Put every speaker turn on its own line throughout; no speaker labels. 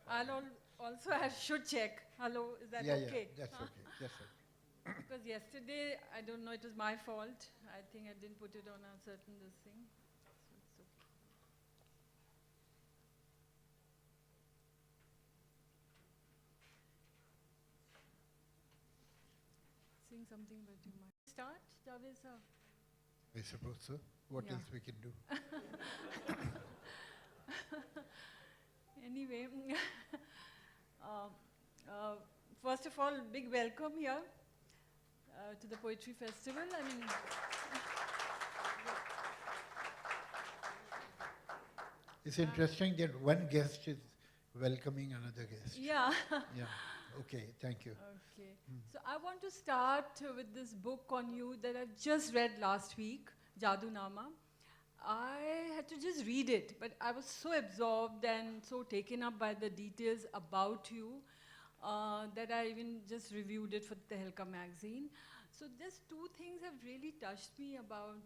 Also, I should check. Hello, is that
Yeah,
okay?
that's okay. That's okay.
Because yesterday, I don't know, it was my fault. I think I didn't put it on a certain this thing. So it's okay. Saying something, but you might start, Javed sir.
I suppose so. What
Yeah.
else we can do?
Anyway, uh, uh, first of all, big welcome here to the Poetry Festival. I mean,
It's interesting that one guest is welcoming another guest.
yeah.
Yeah. Okay. Thank you.
Okay. So I want to start with this book on you that I just read last week, Jadoo Nama. I had to just read it, but I was so absorbed and so taken up by the details about you that I even just reviewed it for Tehelka magazine. So just two things have really touched me about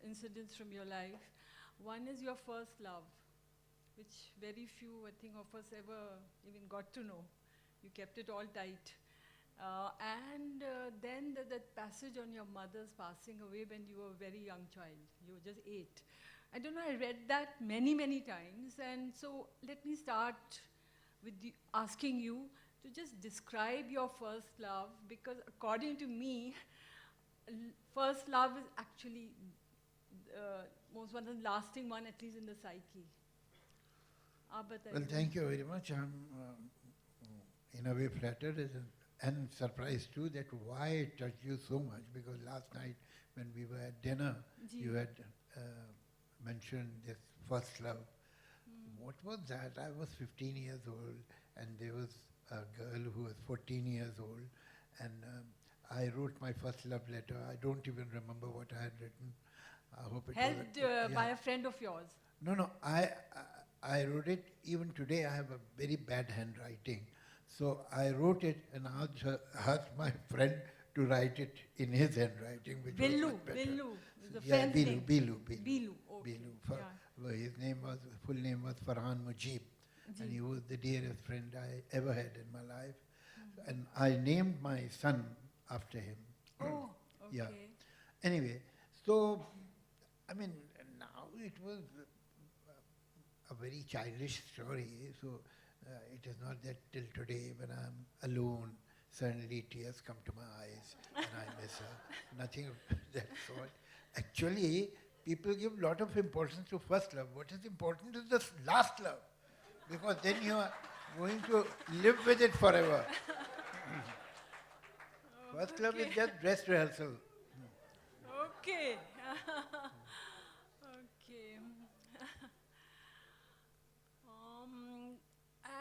incidents from your life. One is your first love, which very few, I think, of us ever even got to know. You kept it all tight. And then that passage on your mother's passing away when you were a very young child. You were just 8. I don't know, I read that many, many times. And so let me start with asking you to just describe your first love, because according to me, first love is actually most one of the lasting one, at least in the psyche.
Well, thank you very much. I'm in a way flattered and surprised too that why it touched you so much, because last night when we were at dinner, you had mentioned this first love. What was that? I was 15 years old and there was a girl who was 14 years old, and I wrote my first love letter. I don't even remember what I had written. I hope it
Held by a friend of yours.
No, I wrote it. Even today I have a very bad handwriting. So I wrote it and asked my friend to write it in his handwriting, which was much better.
Billu, the
Yeah,
friend's name.
Bilu.
Okay.
Bilu. Well, his full name was Farhan Mujib, and he was the dearest friend I ever had in my life. And I named my son after him.
Oh, okay.
Yeah. Anyway, so, I mean, now it was a very childish story, so it is not that till today when I'm alone, suddenly tears come to my eyes and I miss her. Nothing of that sort. Actually, people give a lot of importance to first love. What is important is the last love, because then you are going to live with it forever. First love is just dress rehearsal.
Okay. Okay.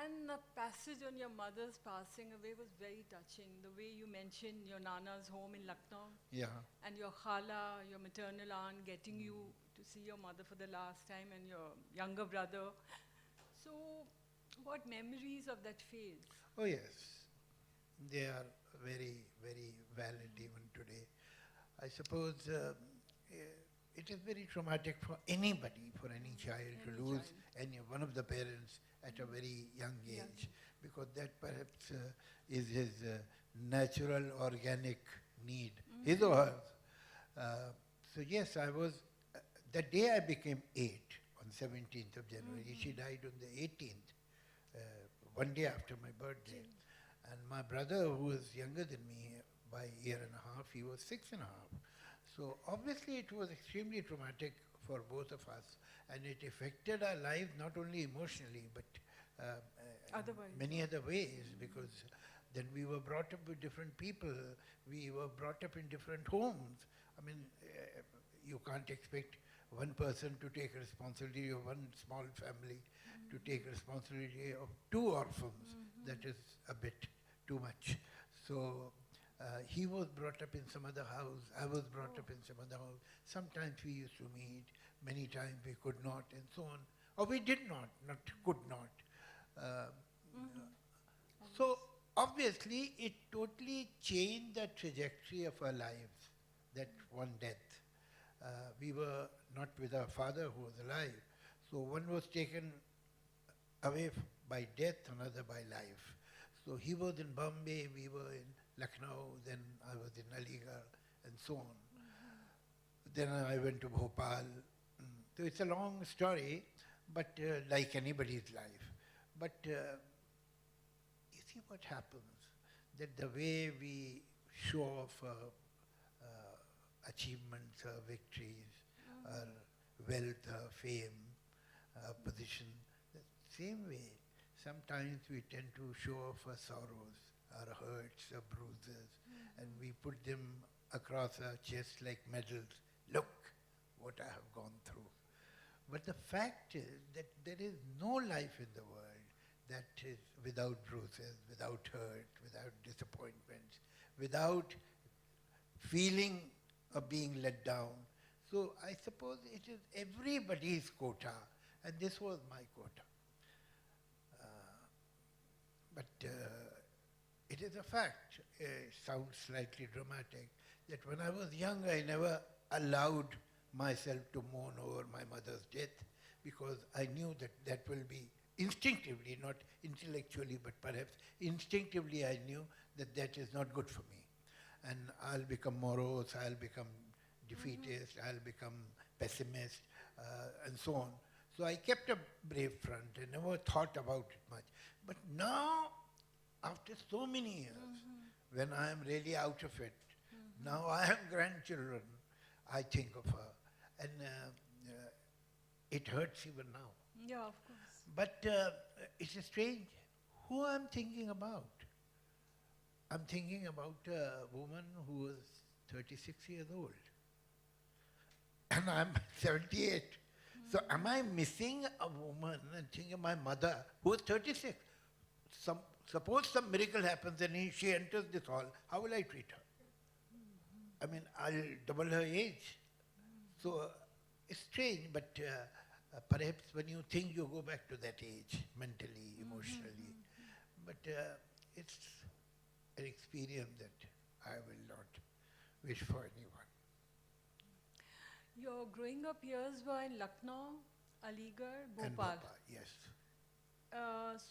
And the passage on your mother's passing away was very touching. The way you mentioned your Nana's home in Lucknow.
Yeah.
And your khala, your maternal aunt, getting you to see your mother for the last time and your younger brother. So, what memories of that phase?
Oh yes, they are very, very valid even today. I suppose it is very traumatic for anybody, for any child to lose one of the parents at a very young age, because that perhaps is his natural, organic need, his or hers. So yes, I was, the day I became 8, on 17th of January, she died on the 18th, one day after my birthday. And my brother, who was younger than me by a year and a half, he was 6 and a half. So obviously it was extremely traumatic for both of us, and it affected our lives not only emotionally but many other ways, because then we were brought up with different people, we were brought up in different homes. I mean, you can't expect one person to take responsibility of one small family, to take responsibility of 2 orphans. That is a bit too much. So he was brought up in some other house, I was brought up in some other house. Sometimes we used to meet, many times we could not, and so on. Or we did not could not. So obviously it totally changed the trajectory of our lives, that one death. We were not with our father who was alive, so one was taken away by death, another by life. So he was in Bombay, we were in Lucknow, then I was in Aligarh, and so on. Then I went to Bhopal. So it's a long story, but like anybody's life. But you see what happens, that the way we show off achievements, victories, wealth, fame, position, the same way, sometimes we tend to show off our sorrows, our hurts, our bruises, and we put them across our chest like medals. Look what I have gone through. But the fact is that there is no life in the world that is without bruises, without hurt, without disappointments, without feeling of being let down. So I suppose it is everybody's quota, and this was my quota. But it is a fact, it sounds slightly dramatic, that when I was young I never allowed myself to mourn over my mother's death, because I knew that that will be instinctively, not intellectually, but perhaps instinctively I knew that that is not good for me. And I'll become morose, I'll become defeatist, I'll become pessimist, and so on. So I kept a brave front and never thought about it much. But now, after so many years, when I am really out of it, now I have grandchildren, I think of her. And it hurts even now.
Yeah, of course.
But it's strange who I'm thinking about. I'm thinking about a woman who was 36 years old. And I'm 78. So am I missing a woman and thinking of my mother who was 36? Suppose some miracle happens and she enters this hall, how will I treat her? I mean, I'll double her age. So it's strange, but perhaps when you think you go back to that age, mentally, emotionally. But it's an experience that I will not wish for anyone.
Your growing up years were in Lucknow, Aligarh,
And
Bhopal.
yes.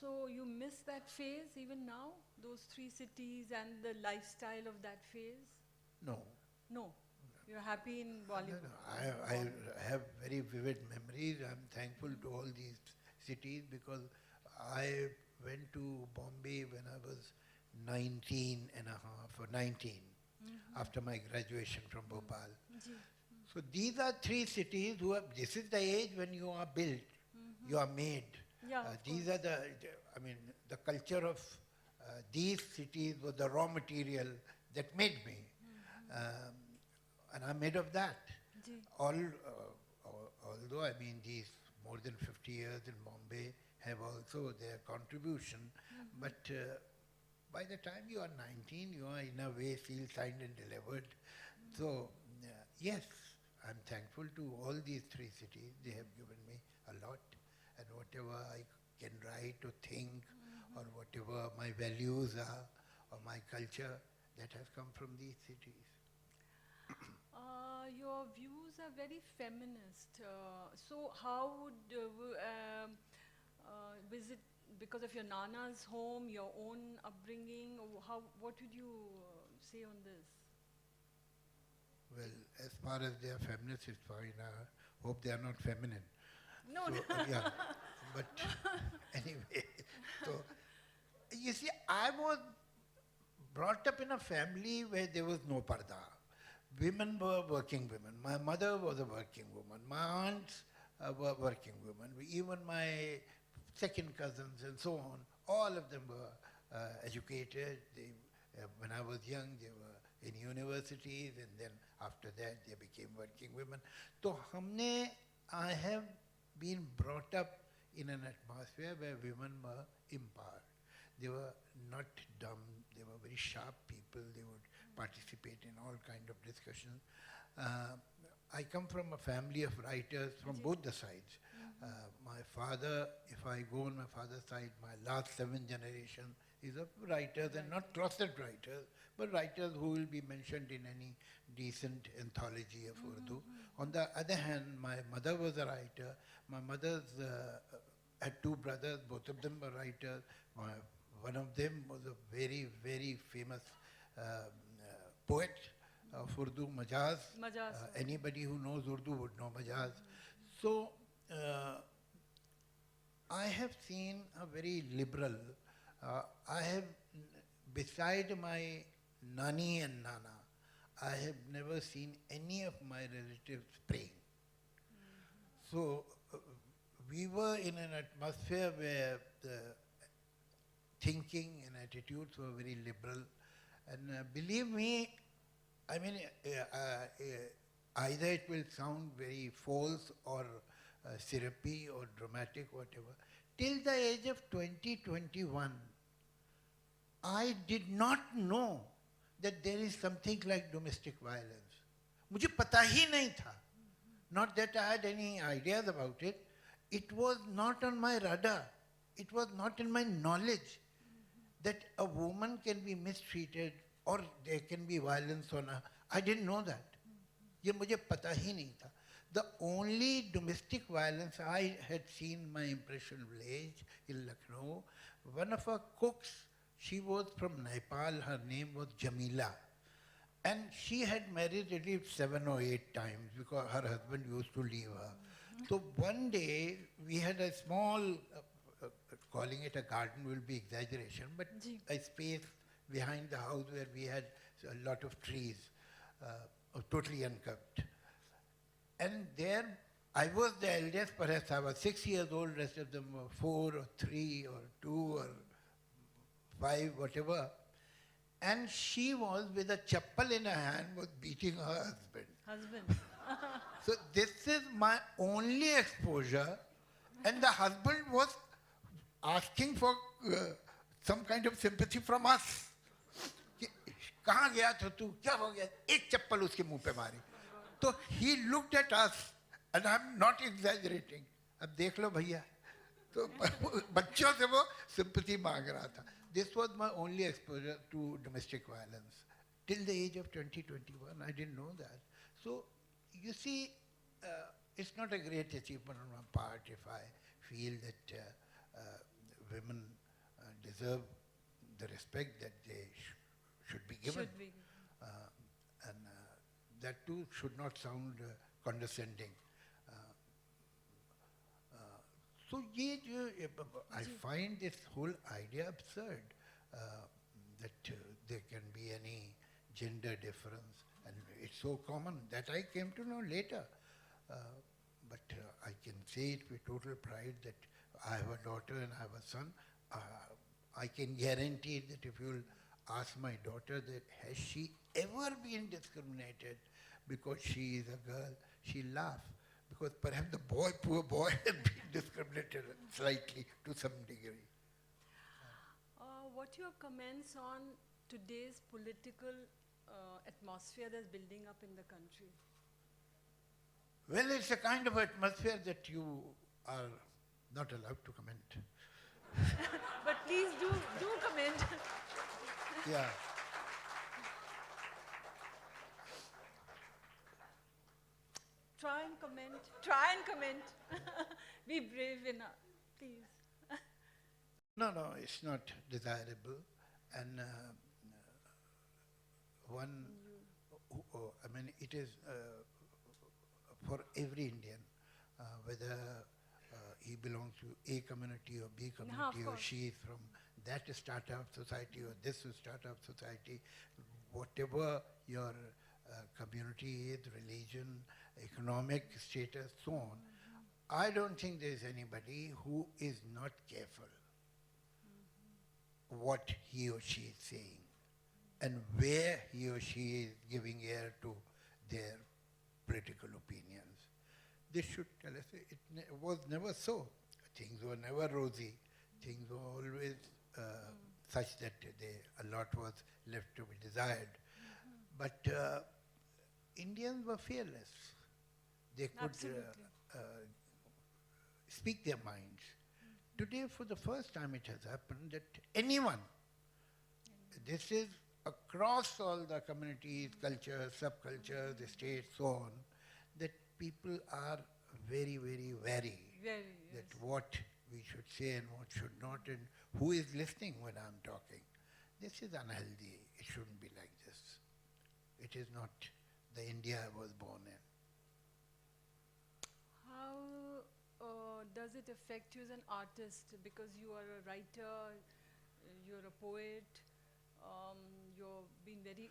So you miss that phase even now? Those three cities and the lifestyle of that phase?
No.
No. You're happy in Bollywood?
No. I have very vivid memories. I'm thankful to all these cities because I went to Bombay when I was 19 and a half or 19 after my graduation from Bhopal.
Ji.
So these are three cities who are, this is the age when you are built, you are made.
Yeah, of
These
course.
are the culture of these cities was the raw material that made me. And I'm made of that.
Ji.
Although, these more than 50 years in Bombay have also their contribution, but by the time you are 19, you are in a way sealed, signed and delivered. So, yes, I'm thankful to all these three cities. They have given me a lot, and whatever I can write or think, or whatever my values are, or my culture, that has come from these cities.
Your views are very feminist. So how would visit because of your Nana's home, your own upbringing? Or what would you say on this?
Well, as far as they are feminists, it's fine. I hope they are not feminine.
No,
So,
no.
yeah. But anyway, so you see, I was brought up in a family where there was no parda. Women were working women. My mother was a working woman. My aunts were working women. Even my second cousins and so on, all of them were educated. They, when I was young, they were in universities, and then after that, they became working women. So, I have been brought up in an atmosphere where women were empowered. They were not dumb. They were very sharp people. They would participate in all kind of discussions. I come from a family of writers from both the sides. My father, if I go on my father's side, my last 7 generation is of writers, and not closet writers, but writers who will be mentioned in any decent anthology of Urdu. On the other hand, my mother was a writer. My mother's had two brothers, both of them were writers. One of them was a very, very famous poet of Urdu, Majaz.
Majaz.
Anybody who knows Urdu would know Majaz. So, I have seen a very liberal, I have, beside my Nani and Nana, I have never seen any of my relatives praying. So, we were in an atmosphere where the thinking and attitudes were very liberal. And believe me, I mean, either it will sound very false or syrupy or dramatic, whatever. Till the age of 2021, I did not know that there is something like domestic violence. मुझे पता ही नहीं था. Not that I had any ideas about it. It was not on my radar. It was not in my knowledge that a woman can be mistreated or there can be violence on her. I didn't know that. ये मुझे पता ही नहीं था. The only domestic violence I had seen in my impressionable age in Lucknow, one of our cooks, she was from Nepal, her name was Jamila. And she had married at least 7 or 8 times because her husband used to leave her. So one day we had a small, calling it a garden will be exaggeration, but a space behind the house where we had a lot of trees, totally unkept. And there I was the eldest, perhaps I was 6 years old, rest of them were 4 or 3 or 2 or 5, whatever. And she was with a chappal in her hand, was beating her husband. So this is my only exposure, and the husband was asking for some kind of sympathy from us. कहाँ गया था तू? क्या हो गया? एक चप्पल उसके मुंह पे मारी. So he looked at us, and I'm not exaggerating. अब देख लो भैया. तो बच्चों से वो sympathy मांग रहा था. This was my only exposure to domestic violence. Till the age of 20, 21, I didn't know that. So, you see, it's not a great achievement on my part if I feel that women deserve the respect that they should be given.
Should be.
And that too should not sound condescending. So I find this whole idea absurd that there can be any gender difference, and it's so common that I came to know later. But I can say it with total pride that I have a daughter and I have a son. I can guarantee that if you'll ask my daughter that has she ever been discriminated because she is a girl, she'll laugh. Because perhaps the boy, poor boy, has been discriminated slightly to some degree.
What are your comments on today's political atmosphere that's building up in the country?
Well, it's a kind of atmosphere that you are not allowed to comment.
But please do comment.
Yeah.
Try and comment. Try and comment. Be brave enough, please.
No, it's not desirable. And it is for every Indian, whether he belongs to A community or B community, or she is from that startup society or this startup society, whatever your community is, religion, economic status, so on. I don't think there is anybody who is not careful what he or she is saying and where he or she is giving ear to their political opinions. This should tell us it was never so. Things were never rosy. Things were always such that a lot was left to be desired. But Indians were fearless. They could speak their minds. Today, for the first time, it has happened that anyone, this is across all the communities, cultures, subcultures, the states, so on, that people are very, very wary
Very,
that
yes.
what we should say and what should not, and who is listening when I'm talking. This is unhealthy. It shouldn't be like this. It is not the India I was born in.
How does it affect you as an artist? Because you are a writer, you're a poet,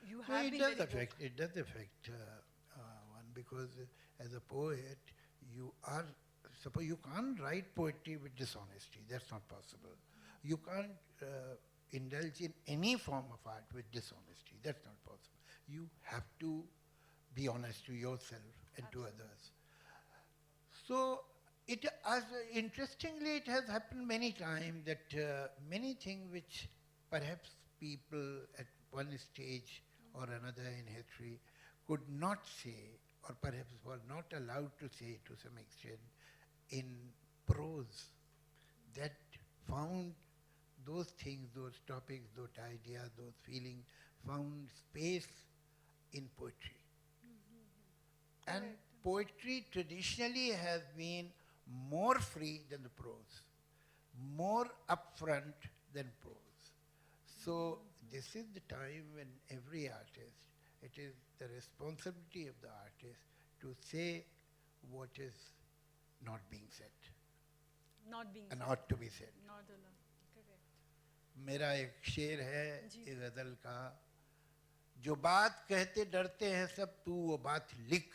you
No,
have
it
been
does
very
affect. It does affect one, because as a poet, you are. Suppose you can't write poetry with dishonesty. That's not possible. You can't indulge in any form of art with dishonesty. That's not possible. You have to be honest to yourself and
Absolutely.
to others. So, interestingly, it has happened many times that many things which perhaps people at one stage or another in history could not say, or perhaps were not allowed to say to some extent, in prose, that found those things, those topics, those ideas, those feelings, found space in poetry. And
Correct.
poetry traditionally has been more free than the prose, more upfront than prose. So this is the time when every artist, it is the responsibility of the artist to say what is not being said
not being
and
said,
ought to be said.
not allowed. Correct.
मेरा एक शेर है
जी।
एक गज़ल का, जो बात कहते डरते हैं सब, तू वो बात लिख।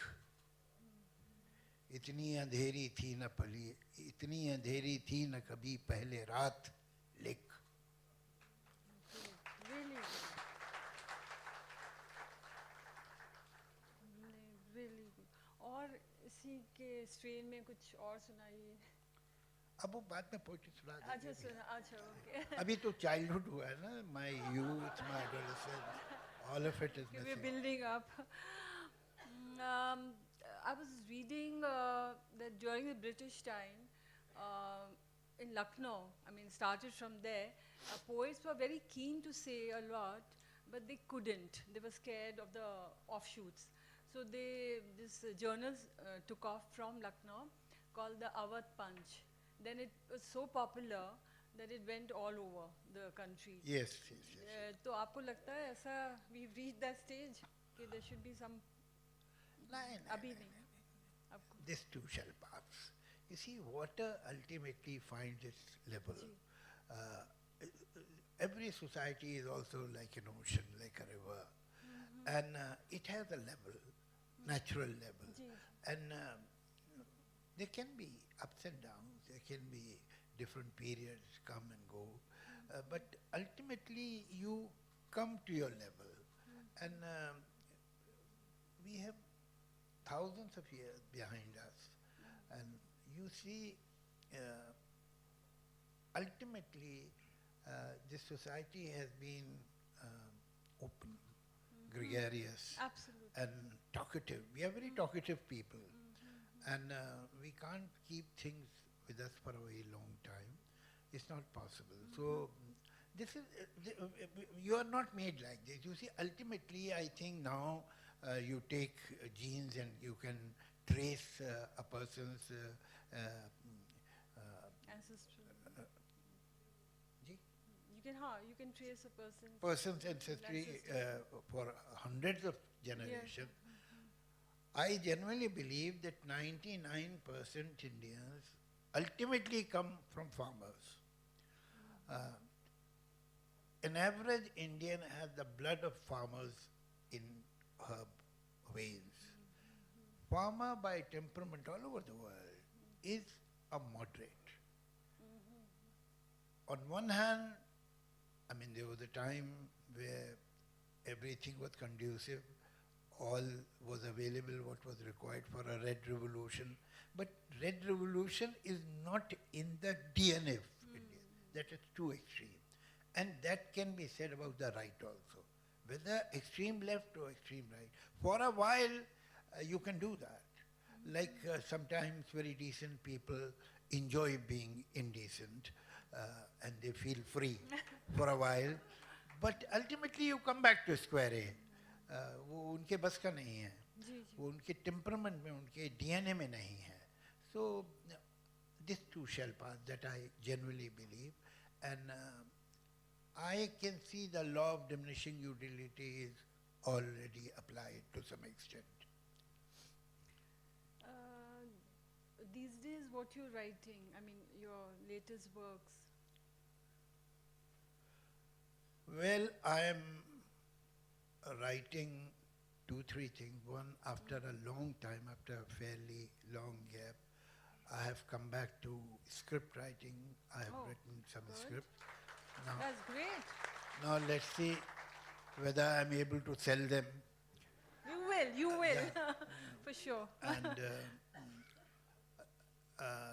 इतनी अंधेरी थी न पली, इतनी अंधेरी थी न कभी पहले रात, लिख।
Really good. नहीं, really good. और इसी के स्ट्रेन में कुछ और सुनाइए.
अब वो बाद में पोइट्री सुना
अच्छा
देंगे भैया।
सुना, अच्छा ओके.
अभी तो चाइल्डहुड हुआ है ना, my youth, my adolescence, all of it is
We're
missing.
building up. I was reading that during the British time in Lucknow, I mean, started from there, poets were very keen to say a lot, but they couldn't. They were scared of the offshoots. So this journal took off from Lucknow called the Awadh Punch. Then it was so popular that it went all over the country.
Yes yes yes.
तो आपको लगता है ऐसा we've reached that stage कि there should be some
नहीं
अभी
नहीं,
नहीं आपको
this too shall pass. You see, water ultimately finds its level.
Ji.
Every society is also like an ocean, like a river, and it has a level, natural level,
ji,
and there can be ups and downs. There can be different periods come and go, but ultimately you come to your level, and we have thousands of years behind us, and you see, ultimately, this society has been open, gregarious,
absolutely.
and talkative. We are very talkative people, and we can't keep things with us for a very long time. It's not possible. So this is you are not made like this. You see, ultimately, I think now you take genes and you can trace a person's.
Ancestral.
Ji?
You can trace a person's
ancestry
ancestry.
for hundreds of generations. I genuinely believe that 99% Indians ultimately come from farmers. An average Indian has the blood of farmers in her veins. Farmer by temperament all over the world is a moderate. On one hand, I mean, there was a time where everything was conducive, all was available, what was required for a red revolution. But red revolution is not in the DNA of India. That is too extreme. And that can be said about the right also. Whether extreme left or extreme right. For a while, you can do that. Like sometimes very decent people enjoy being indecent and they feel free for a while. But ultimately you come back to square A. वो उनके बस का नहीं है,
जी जी.
वो उनके temperament में, उनके डीएनए में नहीं है. So this too shall pass, that I genuinely believe. And I can see the law of diminishing utility is already applied to some extent.
Uh, these days, what you're writing, I mean, your latest works.
Well, I am writing two, three things. One, after a long time, after a fairly long gap, I have come back to script writing. I have
Oh,
written some
good.
scripts. Now,
That's great.
now let's see whether I'm able to sell them.
You will,
Yeah.
for sure.
And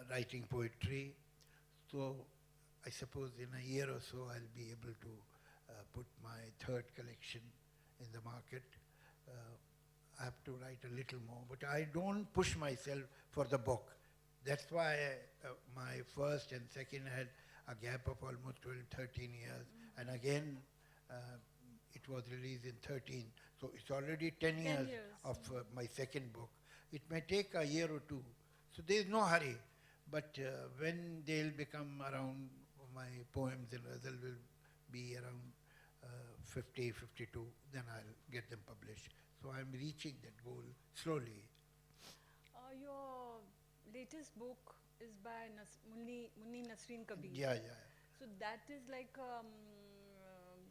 writing poetry. So I suppose in a year or so I'll be able to put my third collection in the market. I have to write a little more, but I don't push myself for the book. That's why my first and second had a gap of almost 12, 13 years. And again, it was released in 13. So it's already 10 years, of my second book. It may take a year or two. So there is no hurry. But when they'll become around, my poems and others will be around 50, 52, then I'll get them published. So I'm reaching that goal slowly.
Your latest book is by Munni Nasreen Kabir.
Yeah, yeah.
So that is like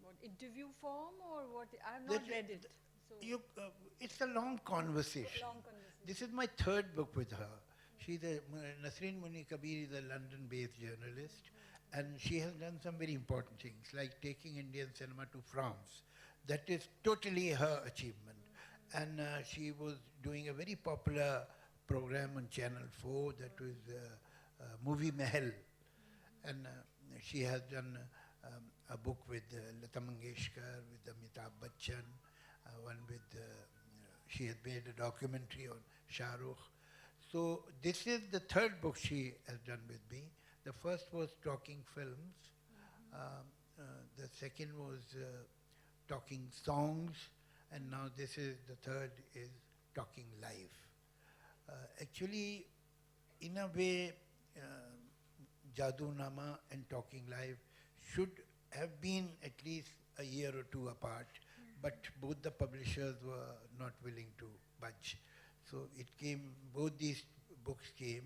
what, interview form or what? I have not
That-
read it. So
It's a long conversation.
long conversation.
This is my third book with her. She's Nasreen Munni Kabir is a London-based journalist, and she has done some very important things, like taking Indian cinema to France. That is totally her achievement. And she was doing a very popular program on Channel 4 that was Movie Mahal. And she has done a book with Lata Mangeshkar, with Amitabh Bachchan, one with, she has made a documentary on Shah Rukh. So this is the third book she has done with me. The first was Talking Films. The second was Talking Songs. And now this is, the third is Talking Life. Actually, in a way, Jadoo Nama and Talking Life should have been at least a year or two apart, but both the publishers were not willing to budge. So it came, both these books came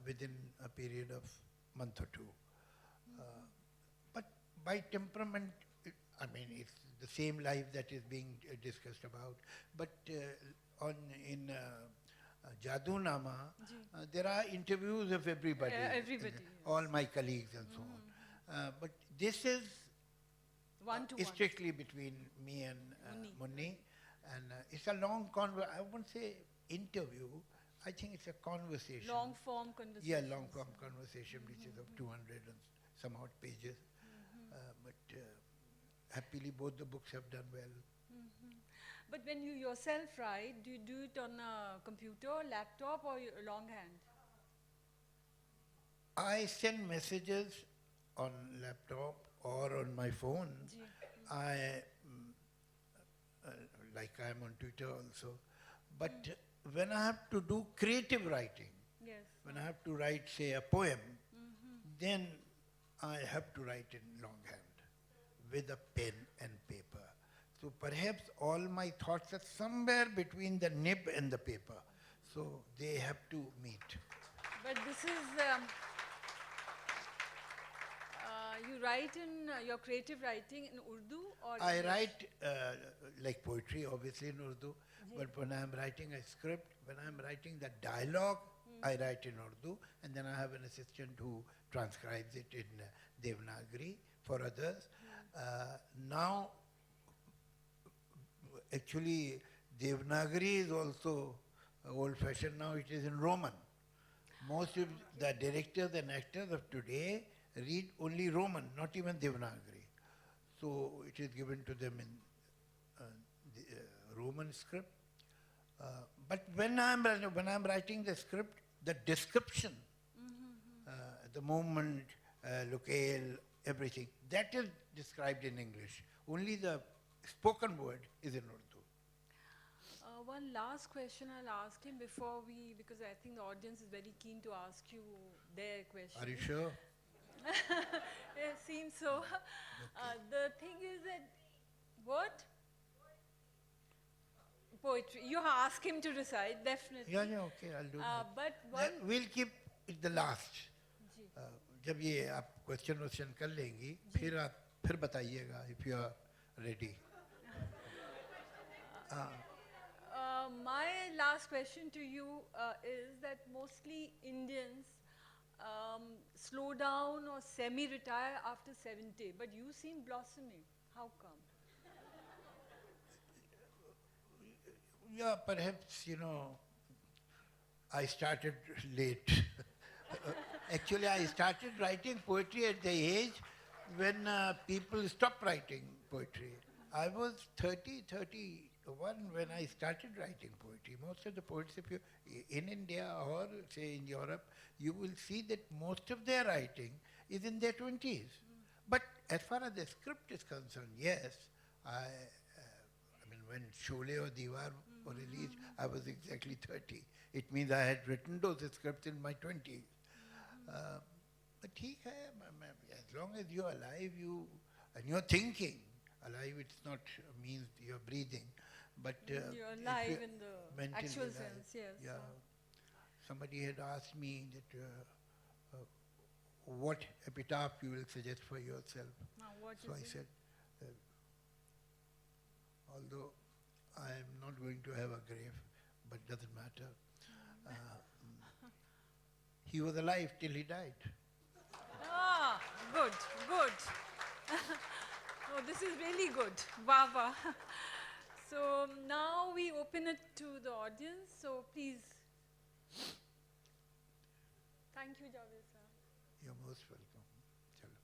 within a period of month or two. But by temperament, I mean, it's the same life that is being discussed about. But in Jadoo Nama, there are interviews of everybody.
Everybody,
All my colleagues and so on. But this is
one-to-one.
strictly between me and Munni. And it's a long I won't say interview, I think it's a conversation.
Long form conversation.
Yeah, long form conversation, which is of 200 and some odd pages. But happily, both the books have done well.
But when you yourself write, do you do it on a computer, laptop, or longhand?
I send messages on laptop or on my phone. I like I'm on Twitter also. But when I have to do creative writing,
Yes.
when I have to write, say, a poem, then I have to write in longhand with a pen and paper. So perhaps all my thoughts are somewhere between the nib and the paper. So they have to meet.
But this is, you write in your creative writing in Urdu or
I
English?
write like poetry, obviously in Urdu, but when I'm writing a script, when I'm writing the dialogue, I write in Urdu, and then I have an assistant who transcribes it in Devanagari for others. Now, actually, Devanagari is also old-fashioned. Now it is in Roman. Most of the directors and actors of today read only Roman, not even Devanagari. So it is given to them in the Roman script. But when I'm writing the script, the description, the moment, locale, everything, that is described in English. Only the spoken word is in Urdu.
One last question I'll ask him because I think the audience is very keen to ask you their question.
Are you sure?
It seems so. The thing is that, what? Poetry. You ask him to recite, definitely.
Yeah, okay, I'll do that.
But one.
We'll keep it the last.
जी.
जब ये आप question कर लेंगी, फिर बताइएगा if you are ready.
My last question to you is that mostly Indians slow down or semi-retire after 70, but you seem blossoming. How come?
Yeah, perhaps, I started late. Actually, I started writing poetry at the age when people stopped writing poetry. I was 31 when I started writing poetry. Most of the poets, if you in India or say in Europe, you will see that most of their writing is in their 20s. But as far as the script is concerned, yes, I mean, when Sholay or Diwar were released, I was exactly 30. It means I had written those scripts in my 20s. But ठीक है, as long as you're alive, and you're thinking, alive it's not means you're breathing, but
You're alive in the
mentally
actual
alive.
sense, yes.
Yeah. Somebody had asked me that what epitaph you will suggest for yourself.
Now, what
So
is
I
it?
said, although I am not going to have a grave, but doesn't matter. He was alive till he died.
Ah, good, good. Oh, this is really good. Wow, wow. So now we open it to the audience. So please. Thank you, Javed sir.
You're most welcome. Chalo.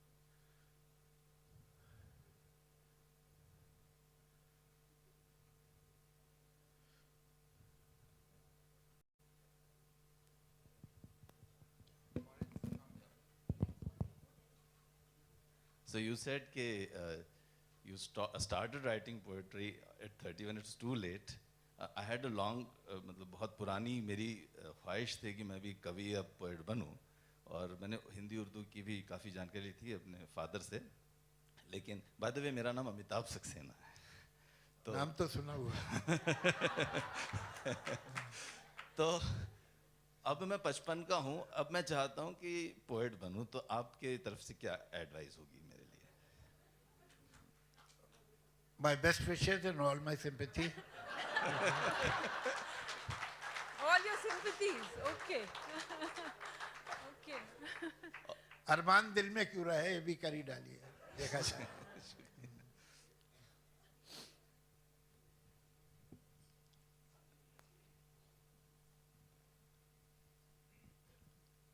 So you said you started writing poetry at 30 when it's too late. I had a long, मतलब बहुत पुरानी मेरी ख्वाहिश थी कि मैं भी कवि या पोएट बनूं, और मैंने हिंदी उर्दू की भी काफ़ी जानकारी थी अपने फादर से. लेकिन बाय द वे मेरा नाम अमिताभ सक्सेना है. तो
नाम तो सुना हुआ.
तो अब मैं 55 का हूँ, अब मैं चाहता हूँ कि पोएट बनूं, तो आपके तरफ से क्या एडवाइस होगी मेरे लिए?
My best wishes and all my sympathy.
All your sympathies. Okay. Okay.
अरमान दिल में क्यों रहे, ये भी कर ही डालिए, देखा जाए.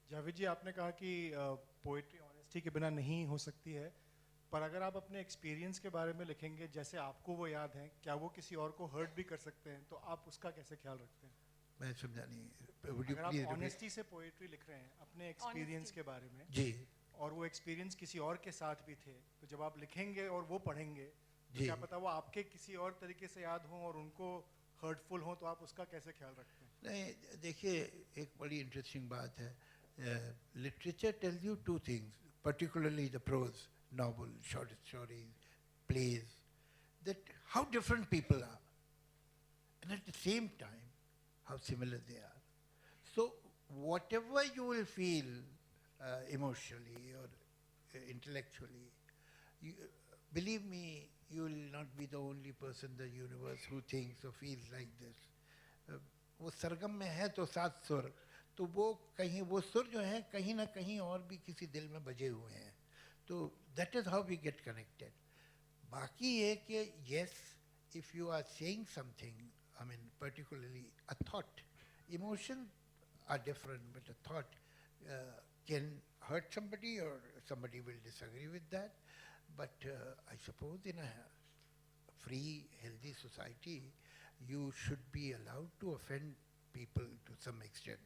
जावेद जी, आपने कहा कि पोइट्री ऑनेस्टी के बिना नहीं हो सकती है, पर अगर आप अपने एक्सपीरियंस के बारे में लिखेंगे, जैसे आपको वो याद है, क्या वो किसी और को हर्ट भी कर सकते हैं? तो आप उसका कैसे ख्याल रखते हैं?
मैं समझा नहीं. Would you
अगर आप
please repeat?
ऑनेस्टी से पोइट्री लिख रहे हैं अपने एक्सपीरियंस
Honesty.
के बारे में,
जी.
और वो एक्सपीरियंस किसी और के साथ भी थे, तो जब आप लिखेंगे और वो पढ़ेंगे, तो
जी.
क्या पता वो आपके किसी और तरीके से याद हों और उनको हर्टफुल हों, तो आप उसका कैसे ख्याल रखते हैं?
नहीं, देखिए, एक बड़ी इंटरेस्टिंग बात है. Literature tells you two things, particularly the prose, novel, short stories, plays, that how different people are, and at the same time, how similar they are. So whatever you will feel emotionally or intellectually, believe me, you will not be the only person in the universe who thinks or feels like this. वो सरगम में है तो 7 सुर, तो वो कहीं वो सुर जो हैं कहीं ना कहीं और भी किसी दिल में बजे हुए हैं. तो that is how we get connected. बाकी ये कि yes, if you are saying something, I mean particularly a thought, emotions are different, but a thought can hurt somebody or somebody will disagree with that. But I suppose in a free, healthy society, you should be allowed to offend people to some extent.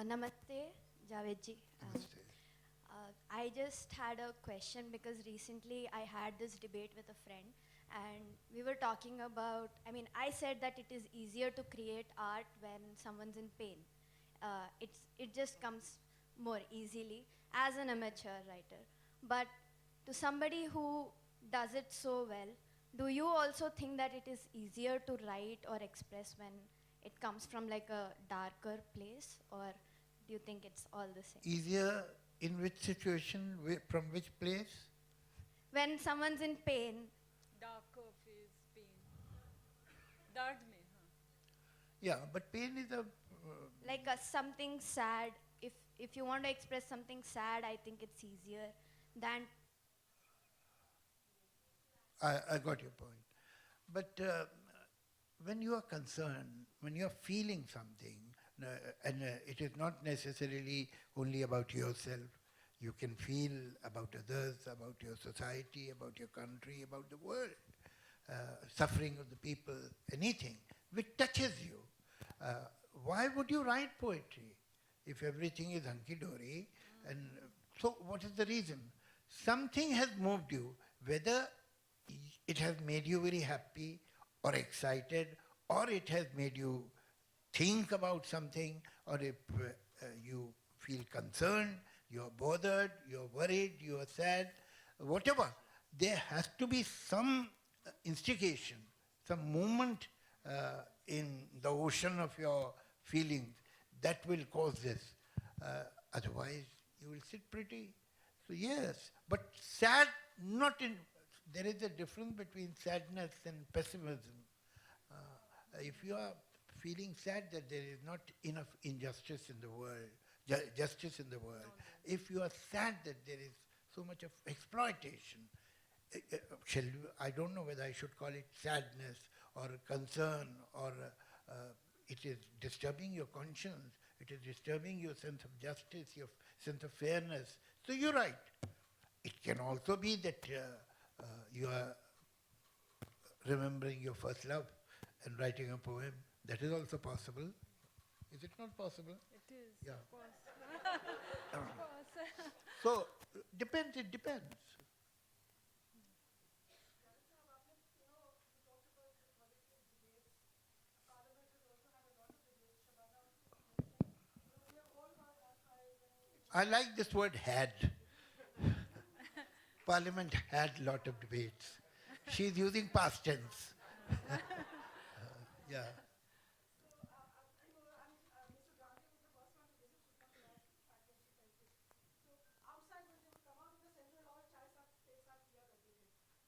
Namaste, Javed ji.
Namaste.
I just had a question because recently I had this debate with a friend and we were talking about, I said that it is easier to create art when someone's in pain. It just comes more easily as an amateur writer. But to somebody who does it so well, do you also think that it is easier to write or express when it comes from like a darker place, or do you think it's all the same?
Easier in which situation, from which place?
When someone's in pain,
Darker phase, pain. Dard mein, huh?
Yeah, but pain is a
like something sad, if you want to express something sad, I think it's easier than
I got your point. But when you are concerned, when you are feeling something, and it is not necessarily only about yourself, you can feel about others, about your society, about your country, about the world, suffering of the people, anything which touches you. Why would you write poetry if everything is hunky-dory? And so what is the reason? Something has moved you, whether it has made you very happy or excited, or it has made you think about something, or if you feel concerned, you are bothered, you are worried, you are sad, whatever. There has to be some instigation, some movement in the ocean of your feelings that will cause this. Otherwise, you will sit pretty. So yes, but sad, not in... There is a difference between sadness and pessimism. If you are feeling sad that there is not enough injustice in the world, justice in the world, if you are sad that there is so much of exploitation, I don't know whether I should call it sadness or concern, or it is disturbing your conscience, it is disturbing your sense of justice, your sense of fairness. So you're right. It can also be that you are remembering your first love and writing a poem. That is also possible. Is it not possible?
It is,
Yeah.
of course. Of course.
So, depends, it depends. I like this word had. Parliament had lot of debates. She's using past tense. Yeah.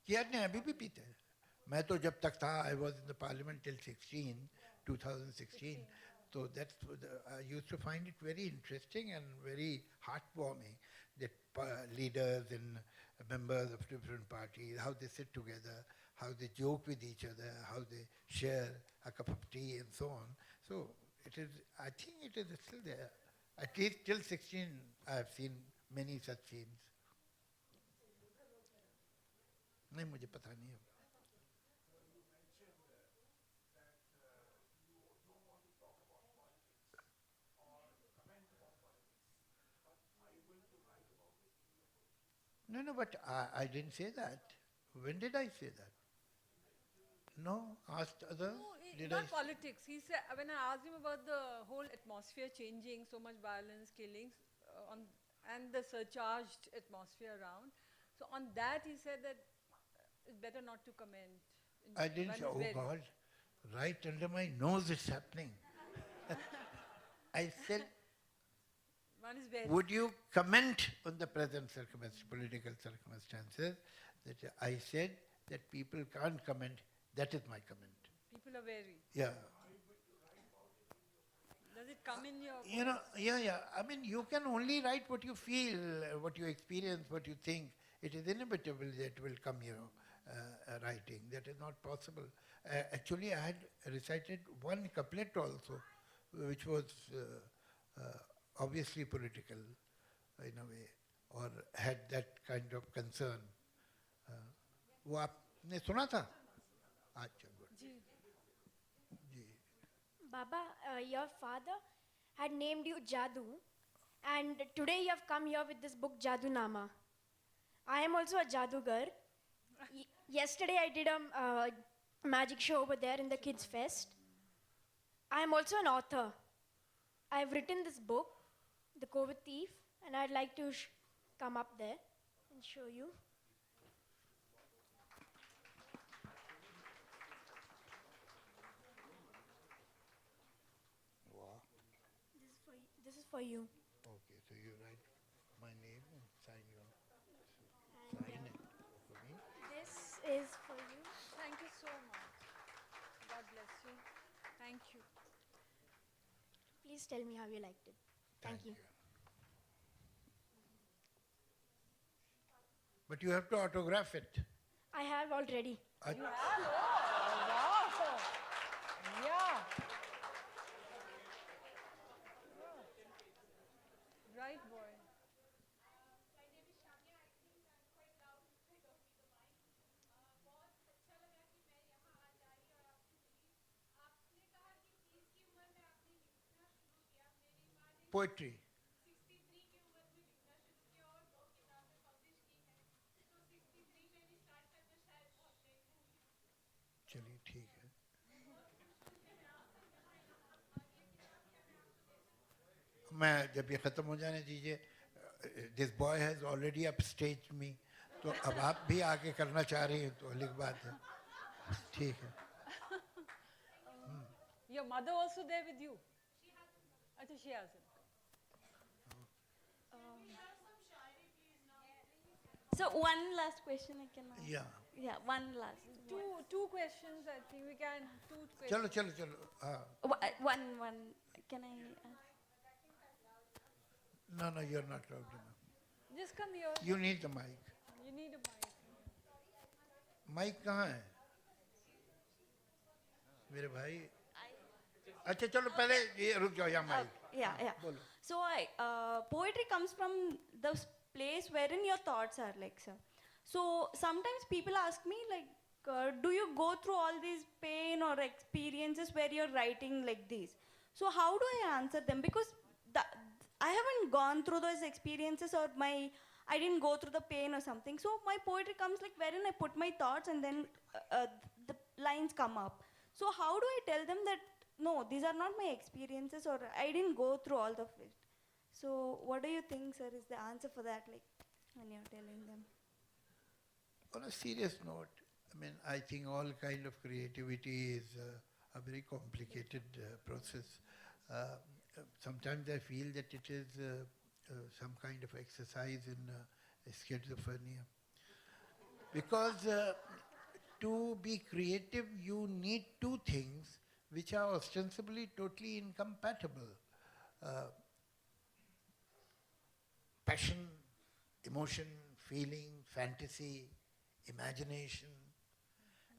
किया ने अभी भी पीते हैं. मैं तो जब तक था, I was in the parliament till 2016. So that's I used to find it very interesting and very heartwarming that leaders and members of different parties, how they sit together, how they joke with each other, how they share a cup of tea and so on. So it is, I think it is still there. At least till 16, I have seen many such scenes. नहीं मुझे पता नहीं है. No, but I didn't say that. When did I say that? No, asked others.
No,
Did
not
I?
politics. He said, when I asked him about the whole atmosphere changing, so much violence, killings, and the surcharged atmosphere around. So on that, he said that it's better not to comment.
I didn't say,
One
oh
is very-
God, right under my nose it's happening. I said,
One is very.
would you comment on the present political circumstances? That I said that people can't comment. That is my comment.
People are wary.
Yeah.
Does it come in your...
You know, yeah. I mean, you can only write what you feel, what you experience, what you think. It is inevitable that it will come, writing. That is not possible. Actually, I had recited one couplet also, which was obviously political in a way, or had that kind of concern. वो आपने सुना था? अच्छा, good.
Ji.
Ji.
Baba, your father
had named you Jadoo, and today you have come here with this book Jadunama. I am also a Jadugar. Yesterday I did a magic show over there in the Kids Fest. I am also an author. I have written this book, The COVID Thief, and I'd like to come up there and show you.
Wow.
This is for you.
Okay, so you write my name and sign your
And
sign it for me.
this is for you.
Thank you so much. God bless you. Thank you.
Please tell me how you liked it. Thank you.
But you have to autograph it.
I have already.
I-
Yeah. Right, boy.
Poetry. चलिए ठीक है. मैं जब ये ख़त्म हो जाने दीजिए, this boy has already upstage me, तो अब आप भी आगे करना चाह रही हैं तो अलग बात है. ठीक है.
Your mother also there with you? Acha, she hasn't.
So one last question I can ask.
Yeah.
Yeah, one last.
Two questions, I think we can. Two questions.
चलो चलो चलो. हाँ.
One. Can I ask?
No, no, you're not loud enough.
Just come here.
You need the mic.
You need a mic.
Mic कहाँ है मेरे भाई? अच्छा चलो पहले ये रुक जाओ यहाँ माइक.
Yeah.
बोलो.
So poetry comes from the place wherein your thoughts are, like, sir. So sometimes people ask me, like, do you go through all these pain or experiences where you're writing like this? So how do I answer them? Because I haven't gone through those experiences, or I didn't go through the pain or something. So my poetry comes like wherein I put my thoughts and then the lines come up. So how do I tell them that no, these are not my experiences, or I didn't go through all of it? So what do you think, sir, is the answer for that, like, when you're telling them?
On a serious note, I mean, I think all kind of creativity is a very complicated process. Sometimes I feel that it is some kind of exercise in schizophrenia. Because to be creative, you need two things which are ostensibly totally incompatible. Passion, emotion, feeling, fantasy, imagination.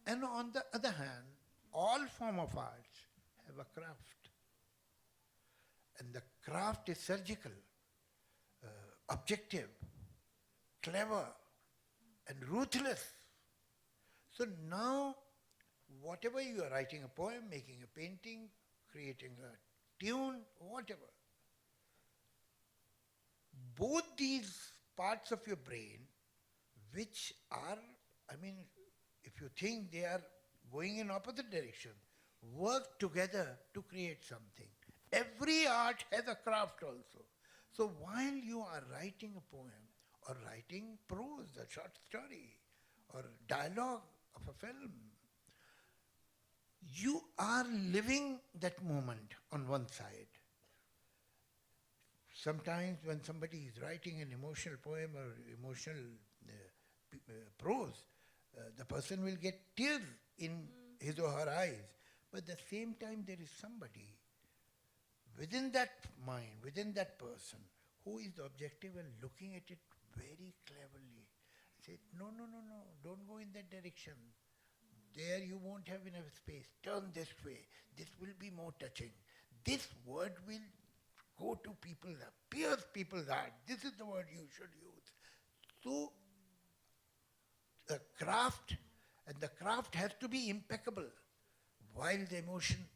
And on the other hand, all form of arts have a craft. And the craft is surgical, objective, clever, and ruthless. So now, whatever you are writing a poem, making a painting, creating a tune, whatever, both these parts of your brain, which are, I mean, if you think they are going in opposite direction, work together to create something. Every art has a craft also. So while you are writing a poem or writing prose, a short story, or dialogue of a film, you are living that moment on one side. Sometimes when somebody is writing an emotional poem or emotional prose, the person will get tears in his or her eyes. But at the same time, there is somebody within that mind, within that person, who is objective and looking at it very cleverly. Say, no, don't go in that direction. There you won't have enough space. Turn this way. This will be more touching. This word will go to people's heart, pierce people's heart. This is the word you should use. So, the craft has to be impeccable, while the emotion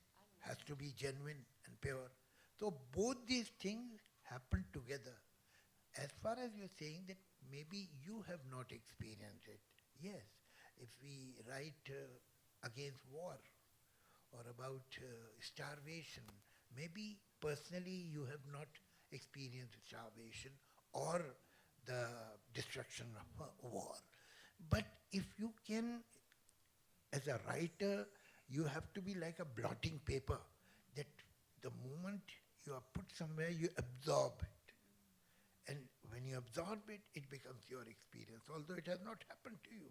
has to be genuine and pure. So both these things happen together. As far as you're saying that maybe you have not experienced it, yes, if we write against war or about starvation, maybe personally you have not experienced starvation or the destruction of war. But if you can, as a writer, you have to be like a blotting paper, that the moment you are put somewhere, you absorb it. And when you absorb it, it becomes your experience, although it has not happened to you.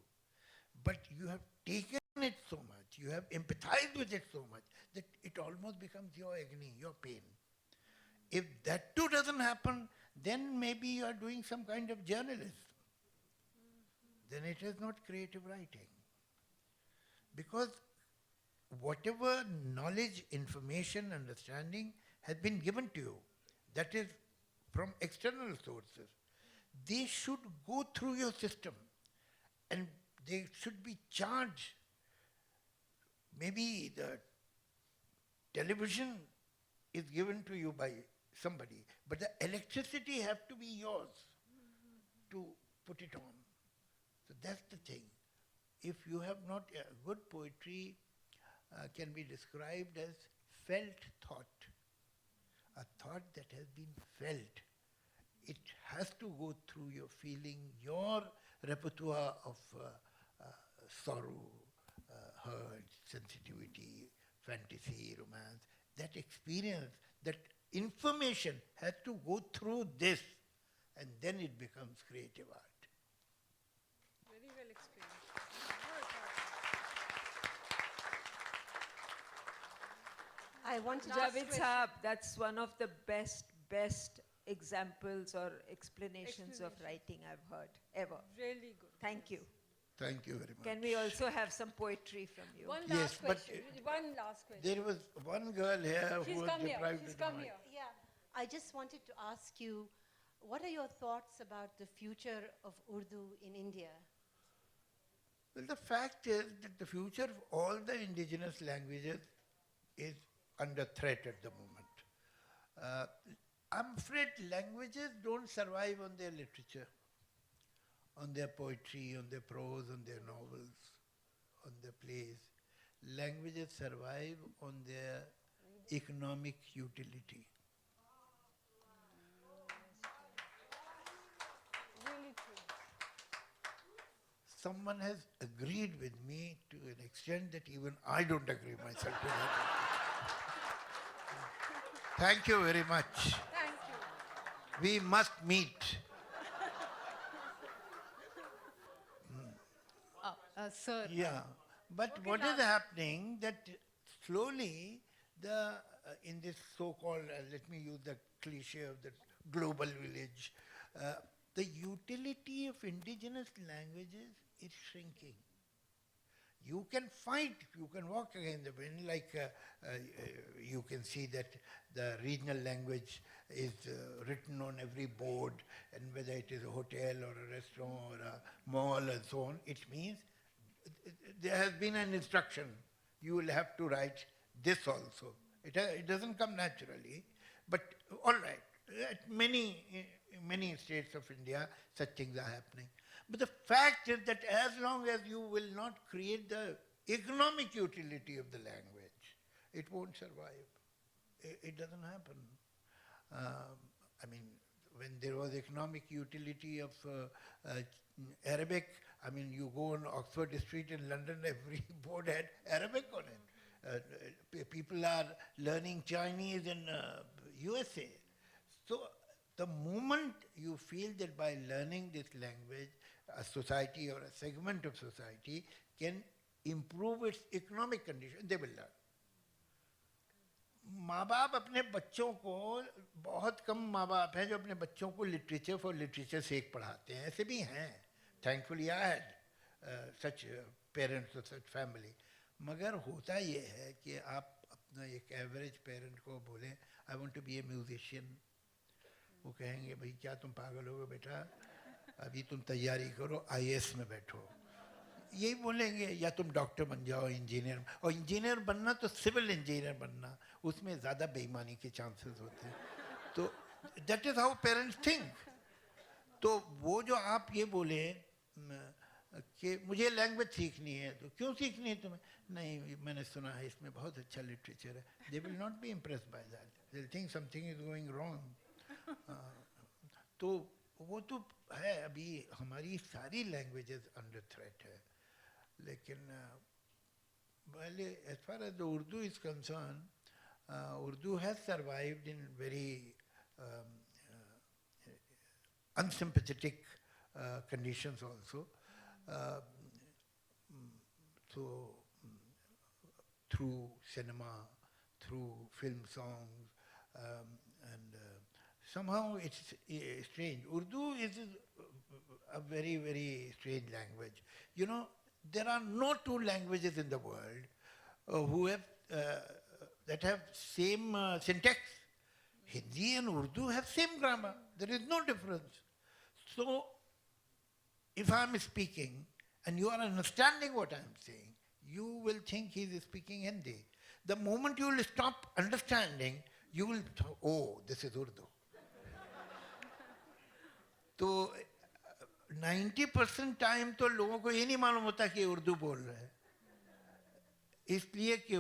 But you have taken it so much, you have empathized with it so much, that it almost becomes your agony, your pain. If that too doesn't happen, then maybe you are doing some kind of journalism. Then it is not creative writing. Because whatever knowledge, information, understanding has been given to you, that is from external sources, they should go through your system and they should be charged. Maybe the television is given to you by somebody, but the electricity have to be yours to put it on. So that's the thing. If you have not, good poetry can be described as felt thought, a thought that has been felt. It has to go through your feeling, your repertoire of sorrow, hurt, sensitivity, fantasy, romance. That experience, that information has to go through this, and then it becomes creative art.
Very well explained.
I want to
Last
Javed
question.
Saab, that's one of the best examples or explanations of writing I've heard ever.
Really good.
Thank you.
Thank you very much.
Can we also have some poetry from you?
One
Yes,
last
but,
question. One last question.
There was one girl here
She's
who was
come here.
deprived
She's
of the
come
mic.
here.
Yeah, I just wanted to ask you, what are your thoughts about the future of Urdu in India?
Well, the fact is that the future of all the indigenous languages is under threat at the moment. I'm afraid languages don't survive on their literature, on their poetry, on their prose, on their novels, on their plays. Languages survive on their economic utility.
Really true.
Someone has agreed with me to an extent that even I don't agree myself to that. Thank you very much.
Thank you.
We must meet.
Sir,
Yeah, but
Okay,
what is
last-
happening that slowly the in this so-called let me use the cliche of the global village, the utility of indigenous languages is shrinking. You can fight, you can walk against the wind, like you can see that the regional language is written on every board, and whether it is a hotel or a restaurant or a mall and so on, it means there has been an instruction. You will have to write this also. It doesn't come naturally, but all right. At many states of India, such things are happening. But the fact is that as long as you will not create the economic utility of the language, it won't survive. It doesn't happen. I mean, when there was economic utility of Arabic, I mean, you go on Oxford Street in London, every board had Arabic on it. People are learning Chinese in USA. So the moment you feel that by learning this language, a society or a segment of society can improve its economic condition, they will learn. माँ बाप अपने बच्चों को, बहुत कम माँ बाप हैं जो अपने बच्चों को लिटरेचर फॉर लिटरेचर सेक पढ़ाते हैं, ऐसे भी हैं. Thankfully I had such parents or such family. मगर होता ये है कि आप अपना एक एवरेज पेरेंट को बोलें I want to be a musician, वो कहेंगे भाई क्या तुम पागल हो गए बेटा, अभी तुम तैयारी करो IAS में बैठो. यही बोलेंगे या तुम डॉक्टर बन जाओ, इंजीनियर, और इंजीनियर बनना तो सिविल इंजीनियर बनना, उसमें ज़्यादा बेईमानी के चांसेस होते हैं. तो that is how parents think. तो वो जो आप ये बोले कि मुझे लैंग्वेज सीखनी है, तो क्यों सीखनी है तुम्हें? नहीं, मैंने सुना है इसमें बहुत अच्छा लिटरेचर है. They will not be impressed by that, they will think something is going wrong. तो वो तो है, अभी हमारी सारी लैंग्वेजेस अंडर थ्रेट है. लेकिन पहले as far as the Urdu is concerned, Urdu has survived in very unsympathetic conditions also. So through cinema, through film songs, and somehow it's strange. Urdu is a very, very strange language. You know, there are no two languages in the world who have that have same syntax. Hindi and Urdu have same grammar. There is no difference. So, if I am speaking and you are understanding what I am saying, you will think he is speaking Hindi. The moment you will stop understanding, you will oh, this is Urdu. तो 90% time तो लोगों को ये नहीं मालूम होता कि उर्दू बोल रहे हैं, इसलिए कि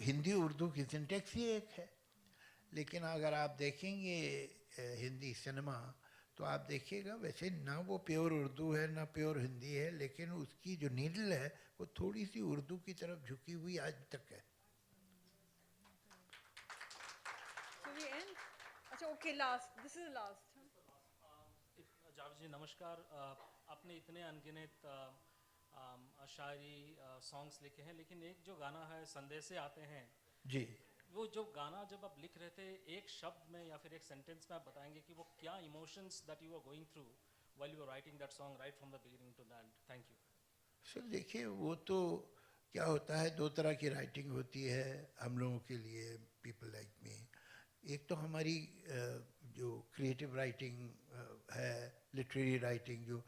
हिंदी उर्दू की सिंटेक्स ही एक है. लेकिन अगर आप देखेंगे हिंदी सिनेमा, तो आप देखिएगा वैसे ना वो प्योर उर्दू है ना प्योर हिंदी है, लेकिन उसकी जो नीडल है वो थोड़ी सी उर्दू की तरफ झुकी हुई आज तक है.
So we end. अच्छा, okay, last. This is the last.
Javed जी नमस्कार. आपने इतने अनगिनत शायरी सॉन्ग्स लिखे हैं, लेकिन एक जो गाना है संदेश से आते हैं
जी,
वो जो गाना जब आप लिख रहे थे, एक शब्द में या फिर एक सेंटेंस में आप बताएंगे कि वो क्या emotions that you are going through while you are writing that song right from the beginning to the end. Thank you.
Sir देखिए, वो तो क्या होता है, दो तरह की राइटिंग होती है हम लोगों के लिए, पीपल लाइक मी. एक तो हमारी जो क्रिएटिव राइटिंग है, लिटरेरी राइटिंग, जो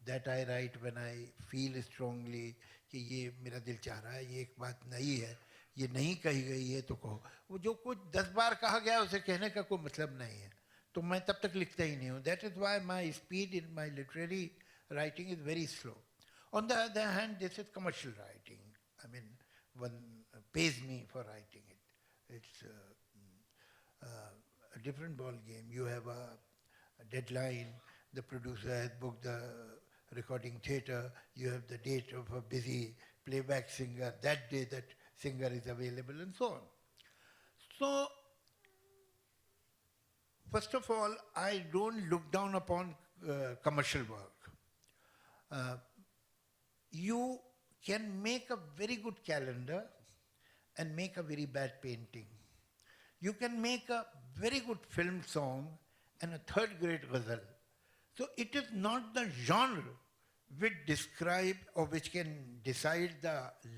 that I right when I feel strongly कि ये मेरा दिल चाह रहा है, ये एक बात नई है, ये नहीं कही गई है तो कहो. वो जो कुछ 10 बार कहा गया उसे कहने का कोई मतलब नहीं है, तो मैं तब तक लिखता ही नहीं हूँ. That is why my speed in my literary writing is very slow. On the other hand this is commercial writing. I mean one pays me for writing it. It's a different ball game. You have a deadline, the producer has booked the recording theatre, you have the date of a busy playback singer, that day that singer is available, and so on. So, first of all, I don't look down upon commercial work. You can make a very good calendar and make a very bad painting. You can make a very good film song and a third-grade ghazal. So it is not the genre which describe or which can decide the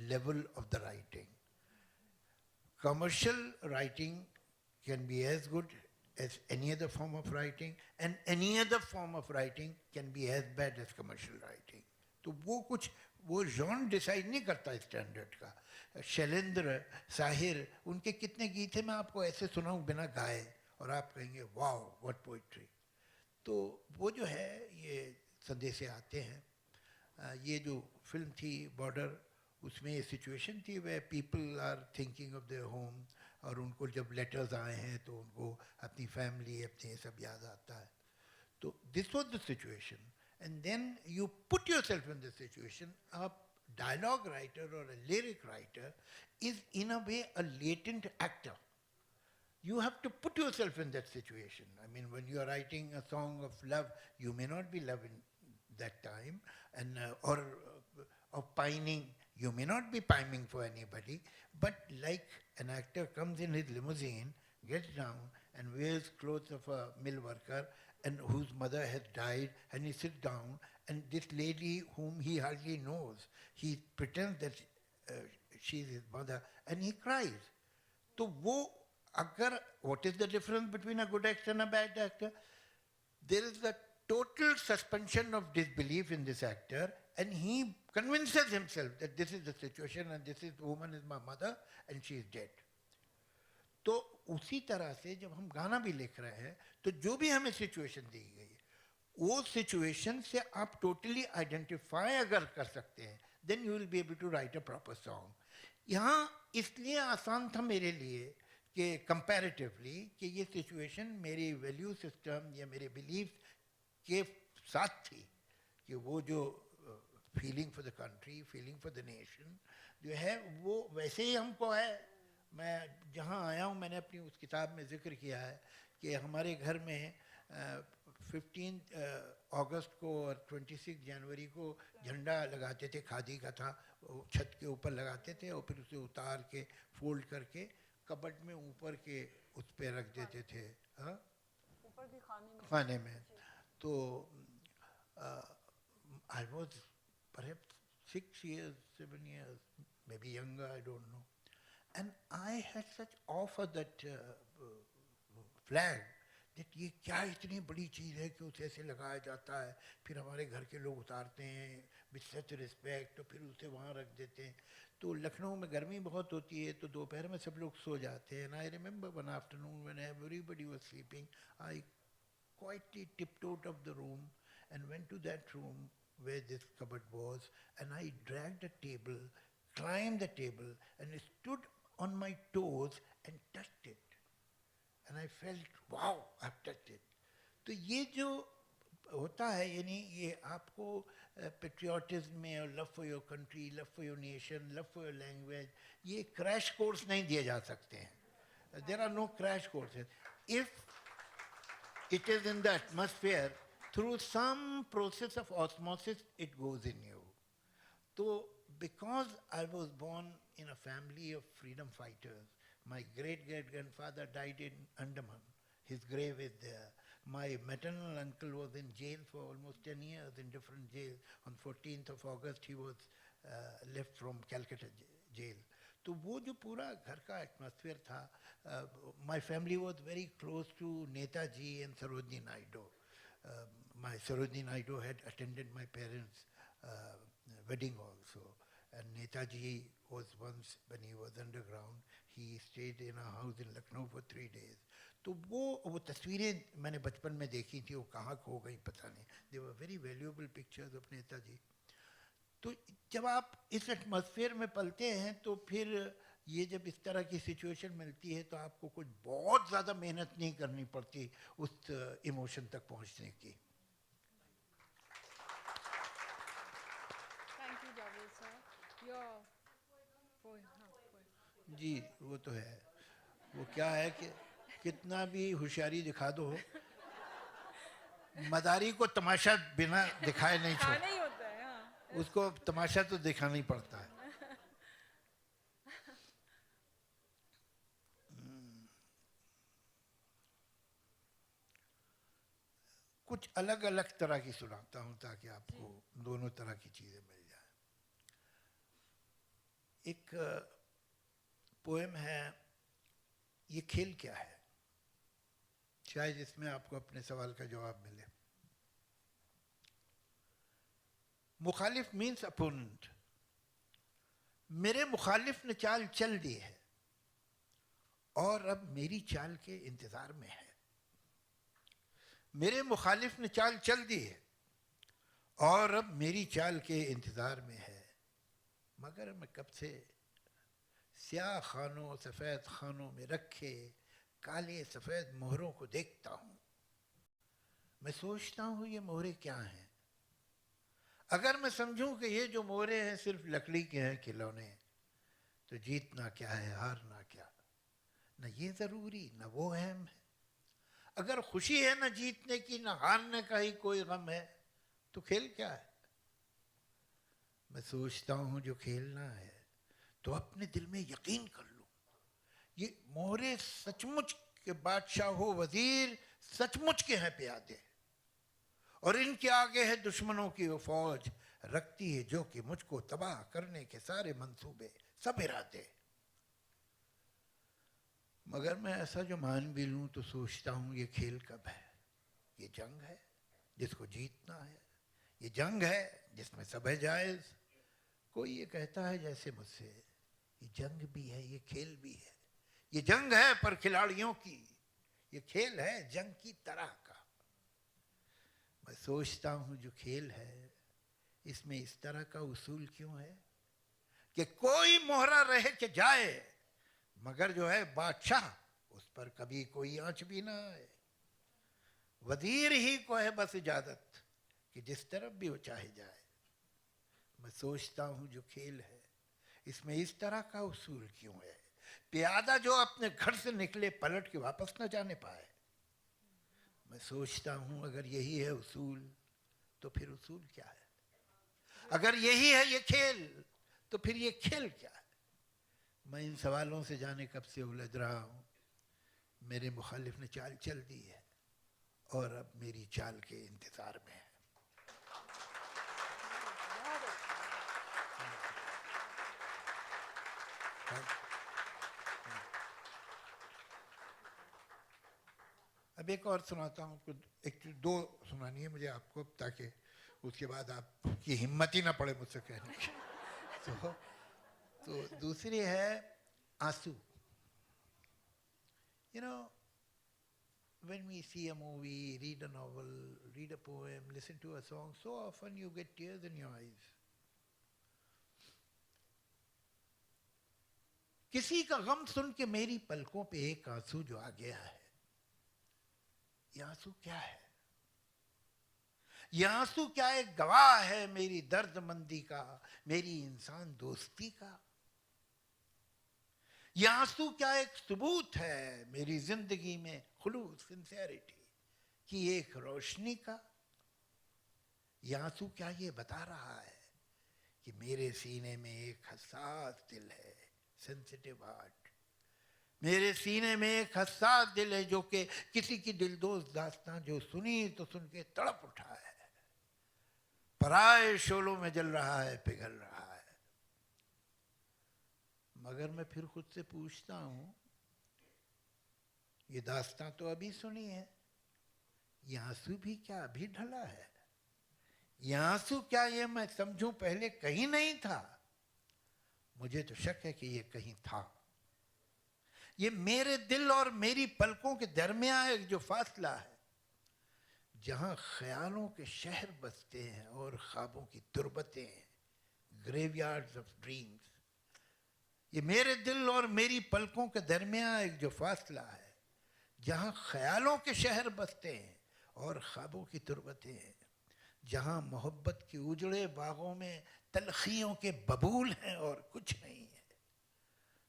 level of the writing. Commercial writing can be as good as any other form of writing, and any other form of writing can be as bad as commercial writing. तो वो John decide नहीं करता standard का. शैलेंद्र, साहिर, उनके कितने गीत हैं मैं आपको ऐसे सुनाऊं बिना गाए और आप कहेंगे वाओ व्हाट पोइट्री. तो वो जो है ये संदेश से आते हैं. ये जो फिल्म थी बॉर्डर, उसमें ये सिचुएशन थी वे people are thinking of their home, और उनको जब लेटर्स आए हैं तो उनको अपनी फैमिली, अपने सब याद आता है. तो this was the situation. And then you put yourself in this situation. A dialogue writer or a lyric writer is in a way a latent actor. You have to put yourself in that situation. I mean, when you are writing a song of love, you may not be loving that time, and or of pining, you may not be pining for anybody, but like an actor comes in his limousine, gets down and wears clothes of a mill worker, and whose mother has died, and he sits down, and this lady whom he hardly knows, he pretends that she is his mother, and he cries. So, what is the difference between a good actor and a bad actor? There is a total suspension of disbelief in this actor, and he convinces himself that this is the situation and this is the woman is my mother and she is dead. तो उसी तरह से जब हम गाना भी लिख रहे हैं तो जो भी हमें सिचुएशन दी गई है वो सिचुएशन से आप टोटली आइडेंटिफाई अगर कर सकते हैं then you will be able to write a proper song. यहाँ इसलिए आसान था मेरे लिए कि कंपैरेटिवली कि ये सिचुएशन मेरी वैल्यू सिस्टम या मेरे बिलीफ के साथ थी कि वो जो feeling for the country, feeling for the nation जो है वो वैसे ही हमको है. मैं जहाँ आया हूँ मैंने अपनी उस किताब में जिक्र किया है कि हमारे घर में 15 अगस्त को और 26 जनवरी को झंडा लगाते थे, खादी का था, छत के ऊपर लगाते थे और फिर उसे उतार के फोल्ड करके कबर्ड में ऊपर के उस पे रख देते थे. हाँ,
ऊपर के
खाने में. तो I was perhaps 6 years, 7 years, maybe younger, I don't know. And I had such awe for that flag that ये क्या इतनी बड़ी चीज़ है कि उसे ऐसे लगाया जाता है, फिर हमारे घर के लोग उतारते हैं with such respect, तो फिर उसे वहाँ रख देते हैं. तो लखनऊ में गर्मी बहुत होती है तो दोपहर में सब लोग सो जाते हैं. And I remember one afternoon when everybody was sleeping, I quietly tiptoed out of the room and went to that room where this cupboard was, and I dragged a table, climbed the table, and stood on my toes and touched it. And I felt, wow, I've touched it. तो ये जो होता है यानी ये आपको patriotism में और love for your country, love for your nation, love for your language, ये क्रैश कोर्स नहीं दिए जा सकते हैं. There are no crash courses. If it is in the atmosphere, through some process of osmosis, it goes in you. So, because I was born in a family of freedom fighters, my great-great-grandfather died in Andaman. His grave is there. My maternal uncle was in jail for almost 10 years in different jails. On 14th of August, he was left from Calcutta jail. तो वो जो पूरा घर का atmosphere था, my family was very close to Netaji and Sarojini Naidu. My Sarojini Naidu had attended my parents' wedding also. And Netaji was once, when he was underground, he stayed in a house in Lucknow for 3 days. तो वो तस्वीरें मैंने बचपन में देखी थी, वो कहाँ खो गई पता नहीं. They were very valuable pictures of Netaji. तो जब आप इस एटमॉस्फेयर में पलते हैं तो फिर ये जब इस तरह की सिचुएशन मिलती है तो आपको कुछ बहुत ज़्यादा मेहनत नहीं करनी पड़ती उस इमोशन तक पहुंचने की.
Thank you, Javed sir. Your poem.
जी वो तो है. वो क्या है कि कितना भी होशियारी दिखा दो, मदारी को तमाशा बिना दिखाए नहीं छोड़,
नहीं होता है. हाँ.
उसको तमाशा तो दिखाना ही पड़ता है. कुछ अलग अलग तरह की सुनाता हूँ ताकि आपको दोनों तरह की चीज़ें मिल जाए. एक पोएम है, ये खेल क्या है, शायद इसमें आपको अपने सवाल का जवाब मिले. मुखालिफ मीन्स अपोनेंट. मेरे मुखालिफ ने चाल चल दी है और अब मेरी चाल के इंतज़ार में है. मेरे मुखालिफ ने चाल चल दी है और अब मेरी चाल के इंतज़ार में है. मगर मैं कब से स्याह खानों सफ़ेद खानों में रखे काले सफ़ेद मोहरों को देखता हूँ. मैं सोचता हूँ ये मोहरे क्या हैं. अगर मैं समझूं कि ये जो मोहरे हैं सिर्फ लकड़ी के हैं खिलौने, तो जीतना क्या है हारना क्या, न ये ज़रूरी न वो अहम है. अगर खुशी है न जीतने की न हारने का ही कोई गम है, तो खेल क्या है. मैं सोचता हूँ जो खेलना है तो अपने दिल में यकीन कर लूँ. ये मोहरे सचमुच के बादशाह हो वजीर, सचमुच के हैं प्यादे, और इनके आगे है दुश्मनों की वो फौज, रखती है जो कि मुझको तबाह करने के सारे मंसूबे सब इरादे. मगर मैं ऐसा जो मान भी लूँ तो सोचता हूँ ये खेल कब है. ये जंग है जिसको जीतना है ये जंग है जिसमें सब है जायज। कोई ये कहता है जैसे मुझसे, ये जंग भी है ये खेल भी है। ये जंग है पर खिलाड़ियों की, ये खेल है जंग की तरह का। मैं सोचता हूं जो खेल है इसमें इस तरह का उसूल क्यों है कि कोई मोहरा रहे कि जाए, मगर जो है बादशाह उस पर कभी कोई आंच भी ना आए। वजीर ही को है बस इजाजत कि जिस तरफ भी वो चाहे जाए। मैं सोचता हूं जो खेल है इसमें इस तरह का उसूल क्यों है। प्यादा जो अपने घर से निकले पलट के वापस न जाने पाए। मैं सोचता हूं अगर यही है उसूल तो फिर उसूल क्या है। अगर यही है ये खेल तो फिर ये खेल क्या है। मैं इन सवालों से जाने कब से उलझ रहा हूं। मेरे मुखालिफ ने चाल चल दी है और अब मेरी चाल के इंतजार में है। अब एक और सुनाता हूँ, एक दो सुनानी है मुझे आपको, ताकि उसके बाद आपकी हिम्मत ही ना पड़े मुझसे कहने की। तो दूसरी है आंसू। You know, when we see a movie, read a novel, read a poem, listen to a song, so often you get tears in your eyes. किसी का गम सुन के मेरी पलकों पे एक आंसू जो आ गया है, ये आंसू क्या है। ये आंसू क्या एक गवाह है मेरी दर्दमंदी का, मेरी इंसान दोस्ती का। ये आंसू क्या एक सबूत है मेरी जिंदगी में खुलूस, सिंसियरिटी की एक रोशनी का। ये आंसू क्या ये बता रहा है कि मेरे सीने में एक हसास दिल है, सेंसिटिव हार्ट। मेरे सीने में एक हसास दिल है जो कि किसी की दिलदोज दास्तां जो सुनी तो सुन के तड़प उठा है, पराए शोलों में जल रहा है, पिघल रहा है। मगर मैं फिर खुद से पूछता हूं, ये दास्तां तो अभी सुनी है, ये आंसू भी क्या अभी ढला है। ये आंसू क्या ये मैं समझूं पहले कहीं नहीं था। मुझे तो शक है कि ये कहीं था। ये मेरे दिल और मेरी पलकों के दरमियान एक जो फासला है, जहां ख्यालों के शहर बसते हैं और ख्वाबों की तुरबतें, ग्रेवयार्ड्स ऑफ ड्रीम्स। ये मेरे दिल और मेरी पलकों के दरमियान एक जो फासला है, जहां ख्यालों के शहर बसते हैं और ख्वाबों की तुरबतें हैं, जहां मोहब्बत के उजड़े बागों में तलखियों के बबूल हैं और कुछ नहीं है,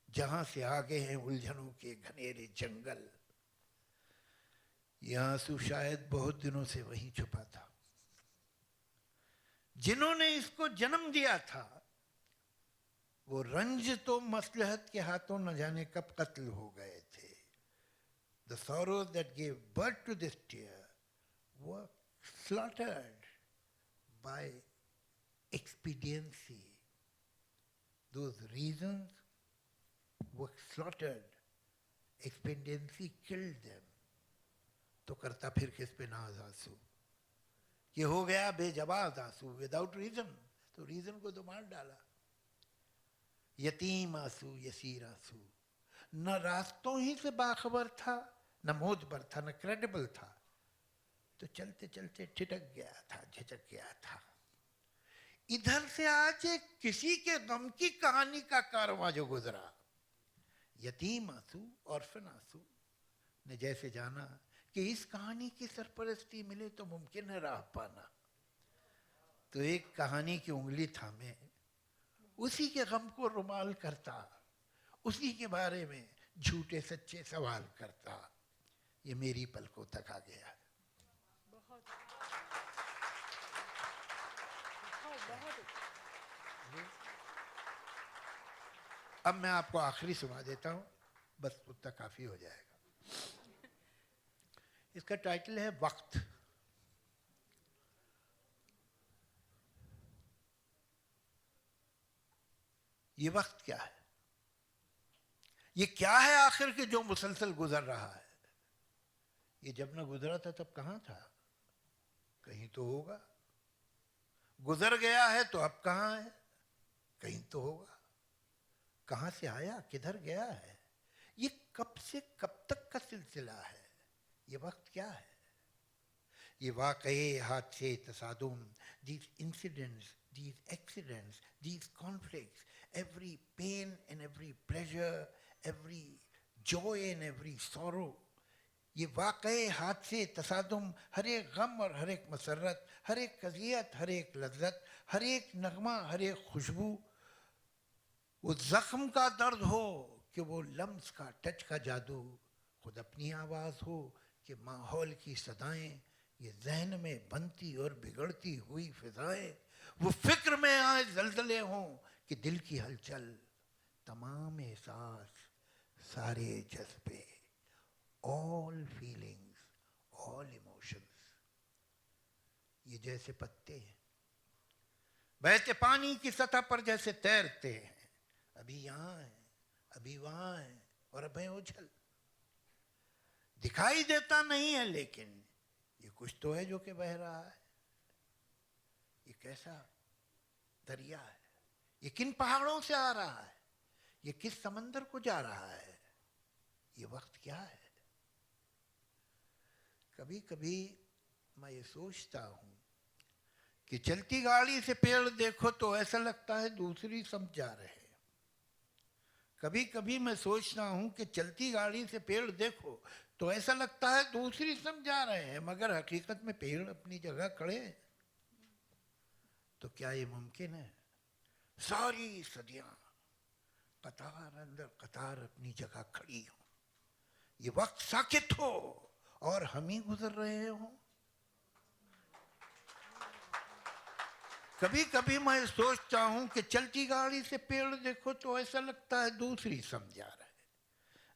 जहां से आगे हैं उलझनों के घनेरे जंगल। यह आंसू शायद बहुत दिनों से वहीं छुपा था। जिन्होंने इसको जन्म दिया था वो रंज तो मसलहत के हाथों न जाने कब कत्ल हो गए थे। The sorrows that gave birth to this tear were slaughtered by expediency. Those reasons were slaughtered. Expediency killed them. तो करता फिर किस पे नाज आंसू। ये हो गया बेजवाब आंसू, विदाउट रीजन। तो रीजन को तो मार डाला। यतीम आंसू, यसीर आंसू, न रास्तों ही से बाखबर था, न मोजबर था, न क्रेडिबल था। तो चलते चलते ठिठक गया था, झिझक गया था। इधर से आज एक किसी के गम की कहानी का कारवां जो गुजरा, यतीम आंसू, ऑर्फन आंसू ने जैसे जाना कि इस कहानी की सरपरस्ती मिले तो मुमकिन है राह पाना। तो एक कहानी की उंगली थामे उसी के गम को रुमाल करता, उसी के बारे में झूठे सच्चे सवाल करता। ये मेरी पलकों तक आ गया। अब मैं आपको आखिरी सुना देता हूं, बस उतना काफी हो जाएगा। इसका टाइटल है वक्त। ये वक्त क्या है, ये क्या है आखिर के जो मुसलसल गुजर रहा है। ये जब न गुजरा था तब कहां था, कहीं तो होगा। गुजर गया है तो अब कहाँ है? कहीं तो होगा। कहाँ से आया, किधर गया है? ये कब से कब तक का सिलसिला है? ये वक्त क्या है? ये वाक़ये, हादसे, तसादुम, these incidents, these accidents, these conflicts, every pain and every pleasure, every joy and every sorrow, ये वाक़ये, हादसे, तसादुम, हर एक गम और हर एक मसरत, हर एक अज़ियत, हर एक लज्जत, हर एक नगमा, हर एक खुशबू, वो ज़ख्म का दर्द हो कि वो लम्स का, टच का जादू, खुद अपनी आवाज़ हो कि माहौल की सदाएं, ये जहन में बनती और बिगड़ती हुई फिजाएं, वो फिक्र में आए जलजले हों कि दिल की हलचल, तमाम एहसास, सारे जज्बे, all feelings, all emotions, ये जैसे पत्ते हैं बहते पानी की सतह पर जैसे तैरते हैं, अभी यहाँ है, अभी वहाँ है और अब है उछल। दिखाई देता नहीं है लेकिन ये कुछ तो है जो कि बह रहा है। ये कैसा दरिया है? ये किन पहाड़ों से आ रहा है? ये किस समंदर को जा रहा है? ये वक्त क्या है? कभी कभी मैं ये सोचता हूँ कि चलती गाड़ी से पेड़ देखो तो ऐसा लगता है दूसरी समझ जा रहे हैं। कभी कभी मैं सोचता हूँ कि चलती गाड़ी से पेड़ देखो तो ऐसा लगता है दूसरी समझ जा रहे हैं, मगर हकीकत में पेड़ अपनी जगह खड़े हैं। तो क्या ये मुमकिन है? सारी सदियां कतार अंदर कतार अपनी जगह खड़ी हो, ये वक्त साकित हो और हम ही गुजर रहे हो। कभी कभी मैं सोचता हूं कि चलती गाड़ी से पेड़ देखो तो ऐसा लगता है दूसरी समझा रहा है,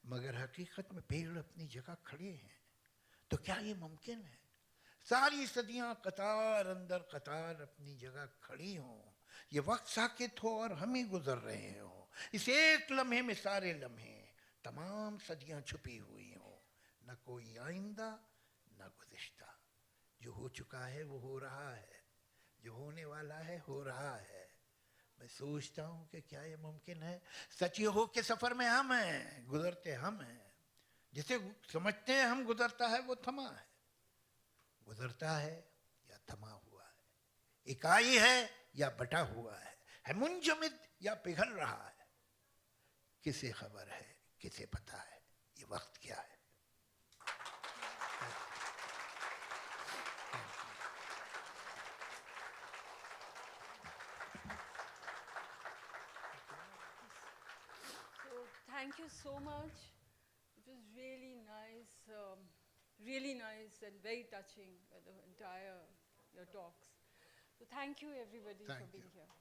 मगर हकीकत में पेड़ अपनी जगह खड़े हैं। तो क्या ये मुमकिन है? सारी सदियां कतार अंदर कतार अपनी जगह खड़ी हों, ये वक्त साकित हो और हम ही गुजर रहे हो। इस एक लम्हे में सारे लम्हे, तमाम सदियां छुपी हुई हों, न कोई आइंदा न गुज़िश्ता। जो हो चुका है वो हो रहा है, जो होने वाला है हो रहा है। मैं सोचता हूँ कि क्या ये मुमकिन है? सच ये हो कि सफ़र में हम हैं, गुजरते हम हैं। जिसे समझते हैं हम गुजरता है वो थमा है, गुजरता है या थमा हुआ है, इकाई है या बटा हुआ है मुंजमद या पिघल रहा है। किसे खबर है, किसे पता है ये वक्त क्या है?
Thank you so much. It was really nice and very touching, the entire your talks. So thank you everybody for
Thank
being
you.
here.